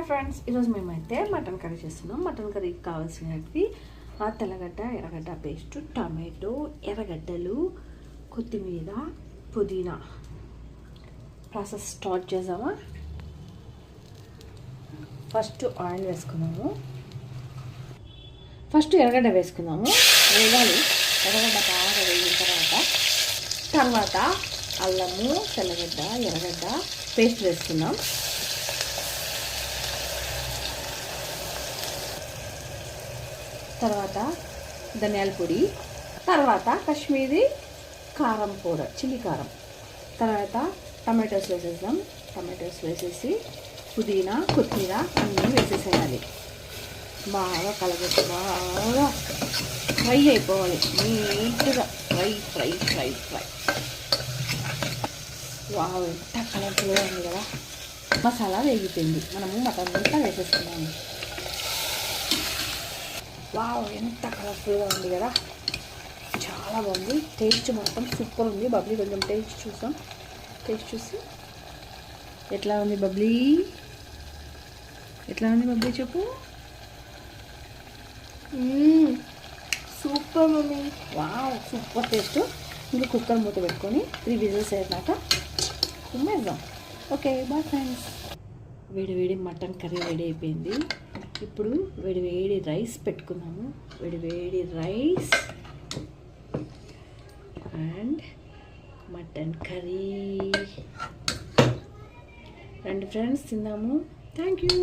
Hi friends, ఈరోజు మేమైతే mutton curry చేస్తున్నాం. మటన్ కర్రీకి కావాల్సినవి తెల్లగడ్డ, ఎర్రగడ్డ పేస్టు, టమాటో, ఎర్రగడ్డలు, కొత్తిమీర, పుదీనా. ప్రాసెస్ స్టార్ట్ చేద్దామా? ఫస్ట్ ఆయిల్ వేసుకున్నాము. ఫస్ట్ ఎర్రగడ్డ వేసుకున్నాము. వేగాలి. ఎర్రగడ్డ బాగా వేగిన తర్వాత అల్లము, తెల్లగడ్డ, ఎర్రగడ్డ పేస్ట్ వేసుకున్నాం. తర్వాత ధనియాల పొడి, తర్వాత కాశ్మీరీ కారం పౌడర్, చిల్లీ కారం, తర్వాత టమాటోస్ వేసేద్దాం. టమాటోస్ వేసేసి పుదీనా, కొత్తిమీర అన్నీ వేసేసేయాలి. బాగా కలగొట్టు, బాగా ఫ్రై అయిపోవాలి. నీట్గా fry fry fry fry wow, ఎంత కలర్ఫుల్గా ఉంది కదా. మసాలా వేగిపోయింది. మనము మటన్ అంతా వేసేసుకున్నాము. వావ్, ఎంత కలర్ఫుల్గా ఉంది కదా, చాలా బాగుంది. టేస్ట్ మాత్రం సూపర్ ఉంది. బబ్లీ కొంచెం టేస్ట్ చూసాం. టేస్ట్ చూసి ఎట్లా ఉంది బబ్లీ? ఎట్లా ఉంది బబ్లీ చెప్పు. Super mummy. Wow, super taste. ఇంకా కుక్కర్ మూత పెట్టుకొని 3 విజిల్స్ అయినాక ఉమ్మేద్దాం. Okay, bye friends. వేడి మటన్ కర్రీ రెడీ అయిపోయింది. ఇప్పుడు వేడి రైస్ పెట్టుకున్నాము. వేడి రైస్ అండ్ మటన్ కర్రీ. రండి ఫ్రెండ్స్, తిందాము. Thank you.